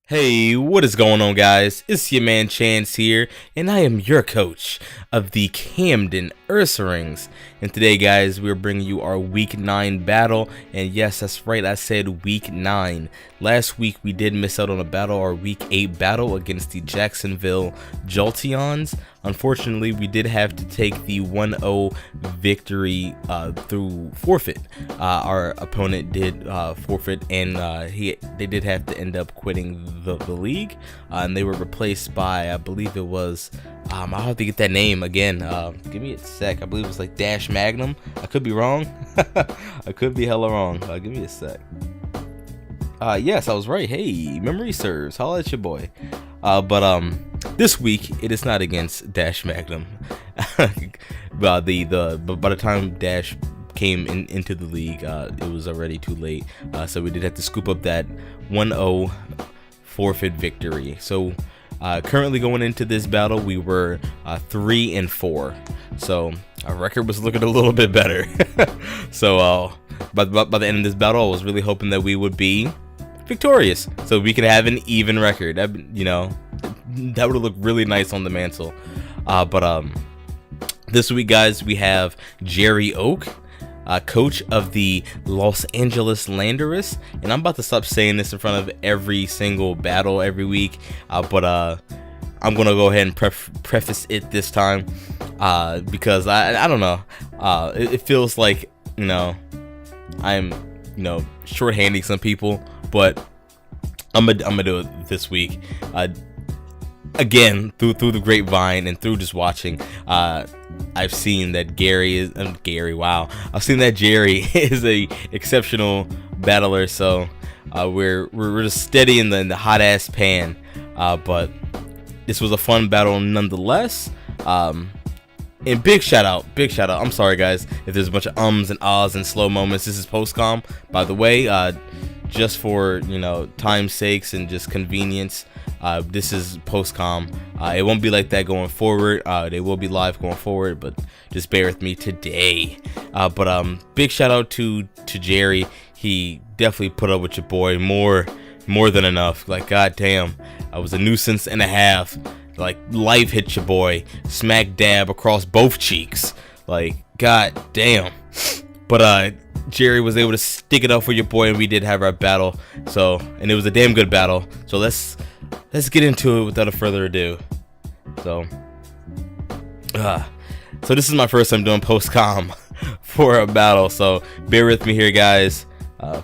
Hey, what is going on, guys? It's your man Chance here, and I am your coach of the Camden Ursarings. And today, guys, we're bringing you our Week 9 battle. And yes, that's right, I said Week 9. Last week, we did miss out on a battle, our Week 8 battle against the Jacksonville Jolteons. Unfortunately, we did have to take the 1-0 victory through forfeit. Our opponent did forfeit, and they did have to end up quitting the league, and they were replaced by, I believe it was, I'll have to get that name again. Give me a sec. I believe it was like Dash Magnum. I could be wrong. I could be hella wrong. Give me a sec. Yes, I was right. Hey, memory serves. Holla at your boy. But this week it is not against Dash Magnum. By the time Dash came into the league, it was already too late. So we did have to scoop up that 1-0 forfeit victory. So currently going into this battle, we were 3-4. So our record was looking a little bit better. So by the end of this battle, I was really hoping that we would be victorious, so we could have an even record. That would look really nice on the mantle. But this week, guys, we have JerryOak, coach of the Los Angeles Landorus, and I'm about to stop saying this in front of every single battle every week. But I'm gonna go ahead and preface it this time, because I don't know. It feels like I'm shorthanding some people, but I'm gonna do it this week. Again, through the grapevine and through just watching, I've seen that I've seen that Jerry is a exceptional battler. So we're just steady in the hot ass pan. But this was a fun battle nonetheless. And big shout out. I'm sorry, guys, if there's a bunch of ums and ahs and slow moments. This is post-com, by the way, just for time's sakes and just convenience. This is post-com. It won't be like that going forward. They will be live going forward, but just bear with me today. But big shout out to Jerry. He definitely put up with your boy more than enough. Like, goddamn, I was a nuisance and a half. Like, life hit your boy smack dab across both cheeks. Like, god damn. But Jerry was able to stick it up for your boy, and we did have our battle. So, and it was a damn good battle. So let's get into it without further ado. So this is my first time doing post-com for a battle, so bear with me here, guys.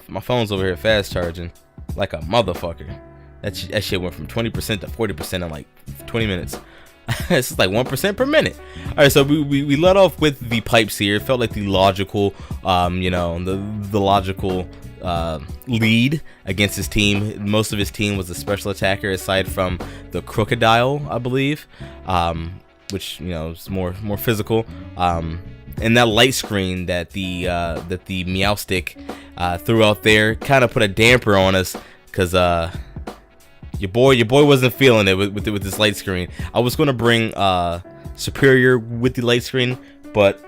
My phone's over here fast charging like a motherfucker. That shit went from 20% to 40% in like 20 minutes. It's just like 1% per minute. All right, so we let off with the pipes here. It felt like the logical, the logical lead against his team. Most of his team was a special attacker, aside from the crocodile, I believe, which is more physical. And that light screen that the Meow Stick threw out there kind of put a damper on us, because your boy wasn't feeling it with this light screen. I was gonna bring Superior with the light screen, but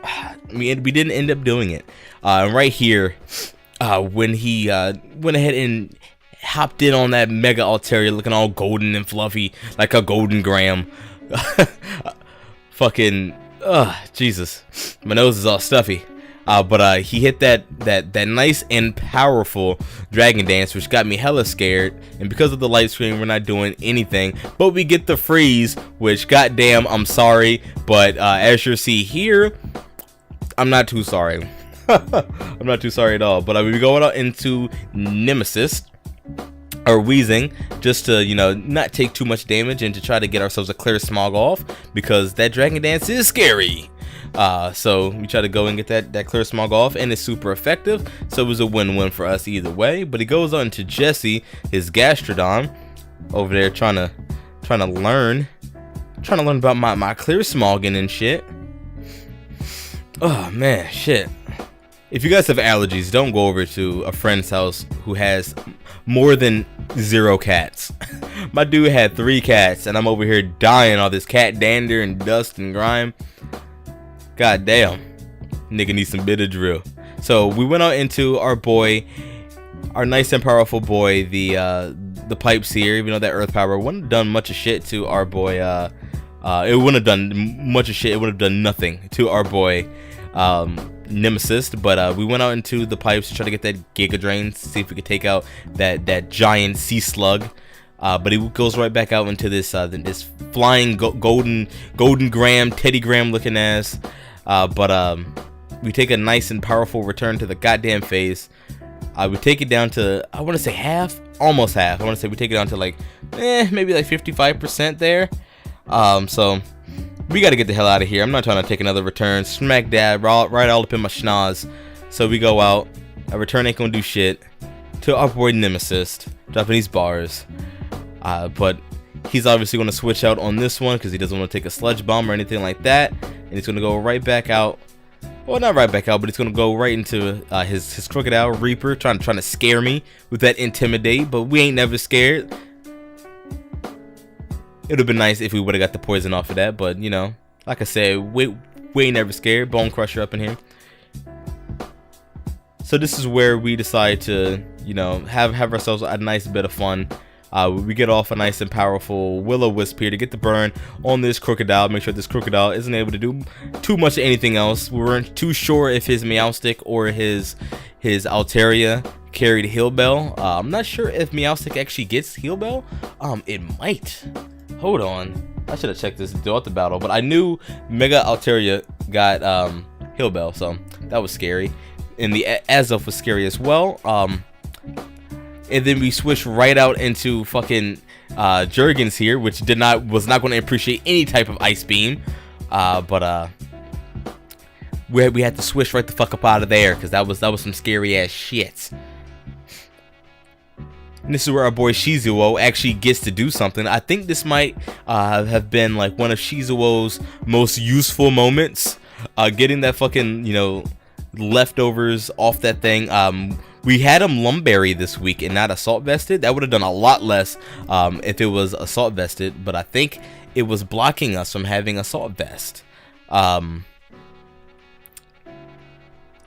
we didn't end up doing it. Right here, when he went ahead and hopped in on that Mega Altaria, looking all golden and fluffy like a golden gram. Fucking Jesus, my nose is all stuffy. But he hit that nice and powerful dragon dance, which got me hella scared. And because of the light screen, we're not doing anything, but we get the freeze, which, goddamn, I'm sorry, but as you see here, I'm not too sorry. I'm not too sorry at all. But we go out into Nemesis, or Wheezing, just to not take too much damage and to try to get ourselves a clear smog off, because that dragon dance is scary. So we try to go and get that clear smog off, and it's super effective. So it was a win-win for us either way. But he goes on to Jesse, his Gastrodon, over there trying to learn about my clear smogging and shit. Oh man, shit. If you guys have allergies, don't go over to a friend's house who has more than 0 cats. My dude had 3 cats, and I'm over here dying all this cat dander and dust and grime. God damn, nigga needs some Benadryl. So we went out into our boy, our nice and powerful boy, the the pipes here, even though that earth power wouldn't have done much of shit to our boy. It wouldn't have done much of shit. It would have done nothing to our boy Nemesis. But we went out into the pipes to try to get that Giga Drain, see if we could take out that giant sea slug. But he goes right back out into this this flying golden Graham, Teddy Graham looking ass. But we take a nice and powerful return to the goddamn phase. We take it down to, I want to say half, almost half. I want to say we take it down to like, maybe like 55% there. So we got to get the hell out of here. I'm not trying to take another return. Smack dab, right all up in my schnoz. So we go out. A return ain't gonna do shit. To our boy Nemesis, dropping these bars. But he's obviously gonna switch out on this one because he doesn't want to take a sludge bomb or anything like that. And he's gonna go right back out. Well, not right back out, but he's gonna go right into his Crocodile Reaper, trying to scare me with that Intimidate. But we ain't never scared. It would have been nice if we would have got the poison off of that, but you know, like I said, we ain't never scared. Bone Crusher up in here. So this is where we decide to, you know, have ourselves a nice bit of fun. We get off a nice and powerful Will-O-Wisp here to get the burn on this Crocodile. Make sure this Crocodile isn't able to do too much of anything else. We weren't too sure if his Meowstic or his Altaria carried Heal Bell. I'm not sure if Meowstic actually gets Heal Bell. It might. Hold on. I should have checked this throughout the battle, but I knew Mega Altaria got Heal Bell, so that was scary. And the Azelf was scary as well. And then we switched right out into fucking Jurgens here, which was not going to appreciate any type of Ice Beam. But we had to switch right the fuck up out of there because that was some scary ass shit. And this is where our boy Shizuo actually gets to do something. I think this might have been like one of Shizuo's most useful moments. Getting that fucking, you know, leftovers off that thing. We had him Lumberry this week and not Assault Vested. That would have done a lot less if it was Assault Vested, but I think it was blocking us from having Assault Vest. Either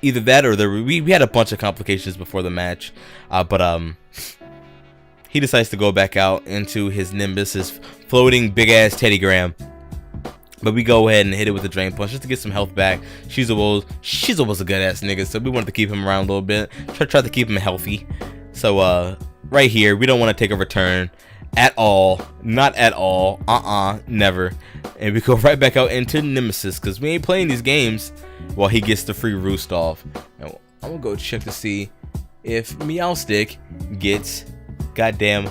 that or we had a bunch of complications before the match, but he decides to go back out into his Nimbus, his floating big ass Teddy Graham. But we go ahead and hit it with a Drain Punch just to get some health back. Shizuo was a good ass nigga, so we wanted to keep him around a little bit. Try to keep him healthy. So right here, we don't want to take a return at all. Not at all. Never. And we go right back out into Nemesis because we ain't playing these games while he gets the free roost off. Now, I'm gonna go check to see if Meowstic gets goddamn.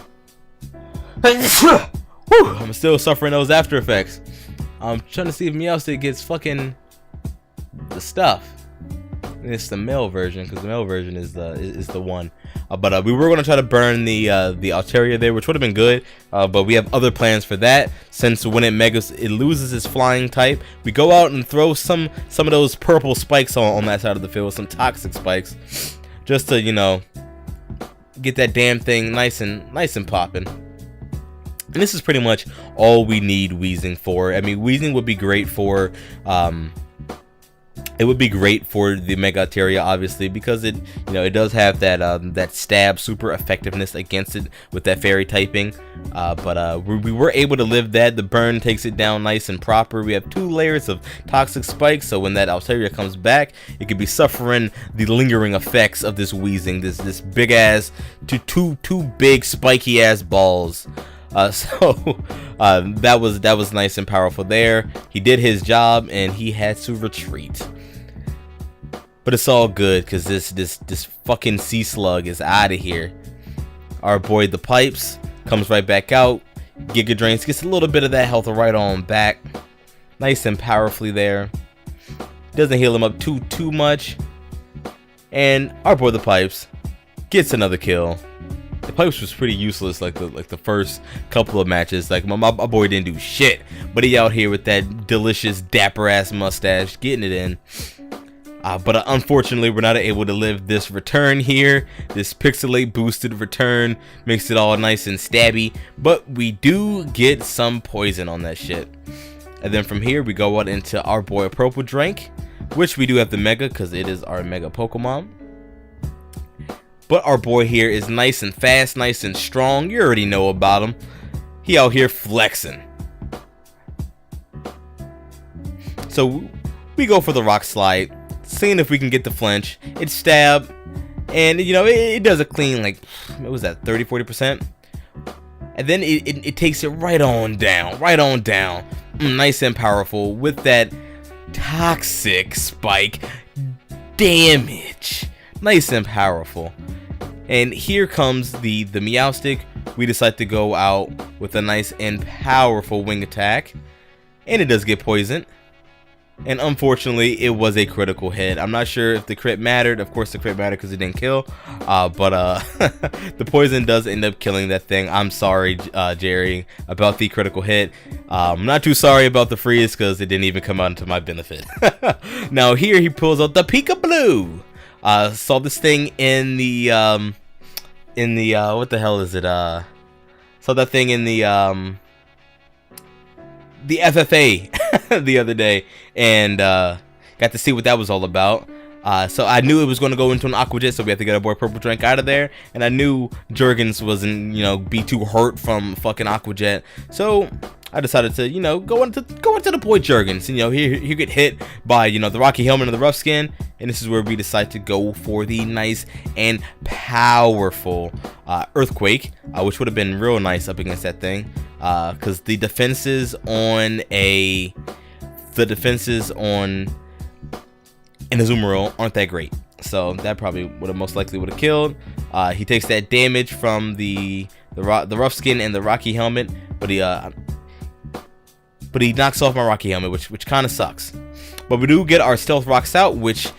I'm still suffering those after effects. I'm trying to see if Meowstic gets fucking the stuff. And it's the male version because the male version is the one. But we were gonna try to burn the Altaria there, which would have been good. But we have other plans for that. Since when it loses its flying type, we go out and throw some of those purple spikes on that side of the field, some toxic spikes, just to, you know, get that damn thing nice and popping. And this is pretty much all we need Weezing for. I mean, Weezing would be great for it would be great for the Mega Altaria, obviously, because it, you know, it does have that that stab super effectiveness against it with that fairy typing. But we were able to live that. The burn takes it down nice and proper. We have 2 layers of toxic spikes, so when that Altaria comes back, it could be suffering the lingering effects of this Weezing, this big ass, two big spiky ass balls. That was nice and powerful there. He did his job and he had to retreat. But it's all good because this fucking sea slug is out of here. Our boy the Pipes comes right back out. Giga Drains, gets a little bit of that health right on back. Nice and powerfully there. Doesn't heal him up too much. And our boy the Pipes gets another kill. The Pipes was pretty useless like the first couple of matches. Like my boy didn't do shit, but he out here with that delicious dapper ass mustache getting it in. But unfortunately we're not able to live this return here. This pixelate boosted return makes it all nice and stabby, but we do get some poison on that shit. And then from here we go out into our boy Purple Drink, which we do have the Mega because it is our Mega Pokemon. But our boy here is nice and fast, nice and strong. You already know about him. He out here flexing. So we go for the rock slide, seeing if we can get the flinch. It's stab, and you know it does a clean, like, what was that, 30-40%? And then it takes it right on down, nice and powerful with that toxic spike damage, nice and powerful. And here comes the Meowstic. We decide to go out with a nice and powerful wing attack, and it does get poisoned. And unfortunately, it was a critical hit. I'm not sure if the crit mattered. Of course, the crit mattered because it didn't kill. But the poison does end up killing that thing. I'm sorry, Jerry, about the critical hit. I'm not too sorry about the freeze because it didn't even come out to my benefit. Now here he pulls out the Peekaboo. Saw this thing in the what the hell is it? Saw that thing in the FFA the other day, and got to see what that was all about. So I knew it was going to go into an Aqua Jet, so we had to get our boy Purple Drink out of there. And I knew Jurgens wasn't, be too hurt from fucking Aqua Jet, so I decided to, go into the boy Jurgens. And, he get hit by, the Rocky Helmet and the Rough Skin, and this is where we decide to go for the nice and powerful Earthquake, which would have been real nice up against that thing, because the defenses on an Azumarill aren't that great, so that probably would have most likely would have killed. He takes that damage from the Rough Skin and the Rocky Helmet, but he knocks off my Rocky Helmet, which kind of sucks. But we do get our Stealth Rocks out, which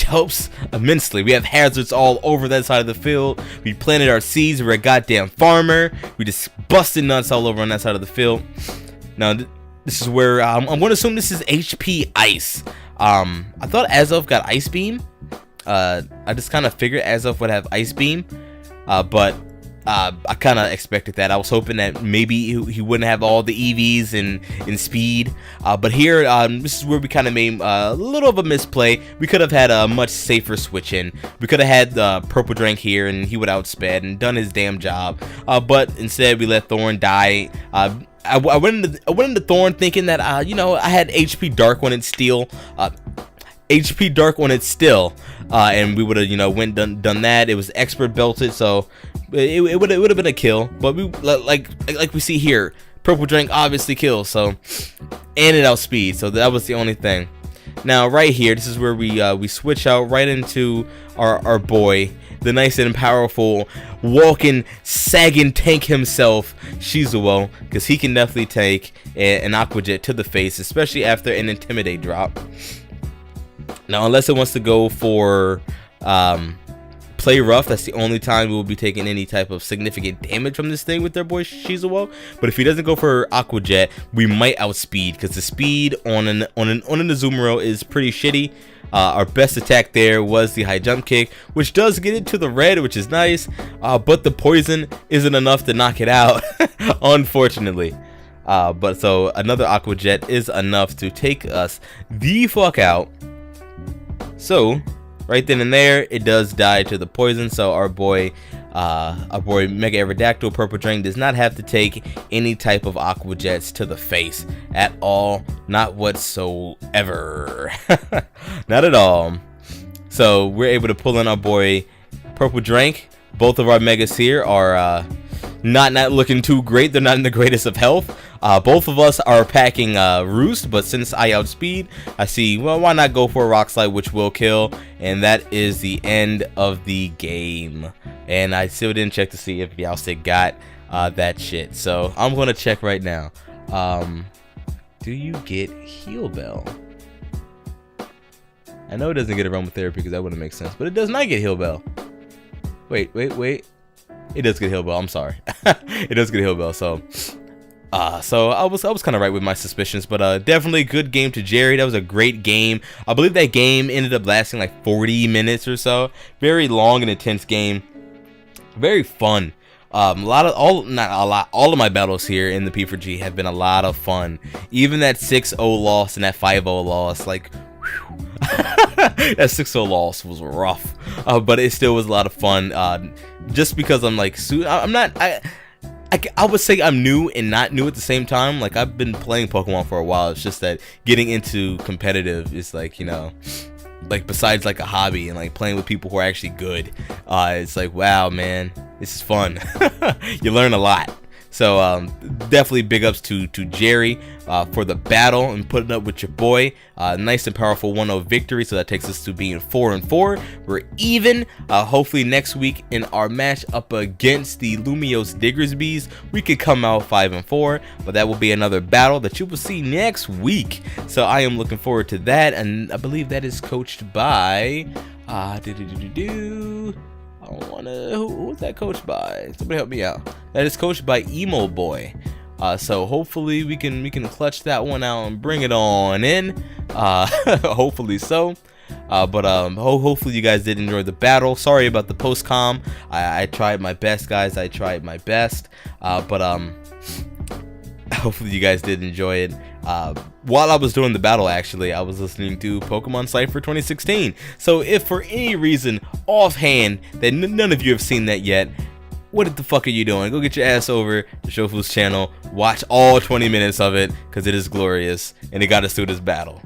helps immensely. We have hazards all over that side of the field. We planted our seeds. We're a goddamn farmer. We just busted nuts all over on that side of the field. Now this is where I'm going to assume this is HP Ice. I thought Azoth got Ice Beam. I just kind of figured Azoth would have Ice Beam, but I kind of expected that. I was hoping that maybe he wouldn't have all the EVs in speed, but here this is where we kind of made a little of a misplay. We could have had a much safer switch in. We could have had the Purple Drink here, and he would outsped and done his damn job, but instead we let Thorn die. I went into Thorn thinking that I had HP Dark on its steel, and we would have went done that. It was expert belted, so it would have been a kill. But we like we see here, Purple Drink obviously kills, so, and it outspeed, so that was the only thing. Now right here, this is where we switch out right into our boy, the nice and powerful walking sagging tank himself, Shizuo, because he can definitely take an Aqua Jet to the face, especially after an Intimidate drop. Now unless it wants to go for play rough, that's the only time we will be taking any type of significant damage from this thing with their boy Shizuo. But if he doesn't go for Aqua Jet, we might outspeed, because the speed on an Azumarill is pretty shitty. Our best attack there was the high jump kick, which does get it to the red, which is nice, but the poison isn't enough to knock it out, unfortunately. But so another Aqua Jet is enough to take us the fuck out. So right then and there, it does die to the poison. So our boy Mega Aerodactyl Purple Drain does not have to take any type of Aqua Jets to the face at all, not whatsoever. Not at all. So we're able to pull in our boy Purple Drink. Both of our megas here are not looking too great. They're not in the greatest of health. Both of us are packing Roost, but since I outspeed, I see, well, why not go for a Rock Slide, which will kill, and that is the end of the game. And I still didn't check to see if Meowstic got that shit, so I'm gonna check right now. Do you get Heal Bell? I know it doesn't get Aromatherapy because that wouldn't make sense, but it does not get Heal Bell. Wait. It does get Heal Bell. I'm sorry. It does get Heal Bell. So I was kind of right with my suspicions, but definitely a good game to Jerry. That was a great game. I believe that game ended up lasting like 40 minutes or so. Very long and intense game. Very fun. All of my battles here in the P4G have been a lot of fun. Even that 6-0 loss and that 5-0 loss, like, whew. That 6-0 loss was rough, but it still was a lot of fun. Just because I'm like, I'm not. I would say I'm new and not new at the same time. Like, I've been playing Pokemon for a while. It's just that getting into competitive is like, you know, like besides like a hobby and like playing with people who are actually good, it's like, wow, man, this is fun. You learn a lot. So definitely big ups to Jerry for the battle and putting up with your boy. Nice and powerful 1-0 victory. So that takes us to being 4-4. We're even. Hopefully next week in our match up against the Lumiose Diggersbees, we could come out 5-4. But that will be another battle that you will see next week. So I am looking forward to that. And I believe that is coached by... I don't wanna. Who's that coached by? Somebody help me out. That is coached by Emo Boy. So hopefully we can clutch that one out and bring it on in. Hopefully so. Hopefully you guys did enjoy the battle. Sorry about the post-com. I tried my best, guys. I tried my best. Hopefully you guys did enjoy it. While I was doing the battle, actually, I was listening to Pokemon Cypher 2016. So if for any reason, offhand, that none of you have seen that yet, what the fuck are you doing? Go get your ass over to Shofu's channel, watch all 20 minutes of it, because it is glorious, and it got us through this battle.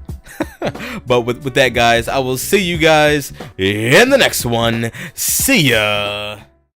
But with that, guys, I will see you guys in the next one. See ya!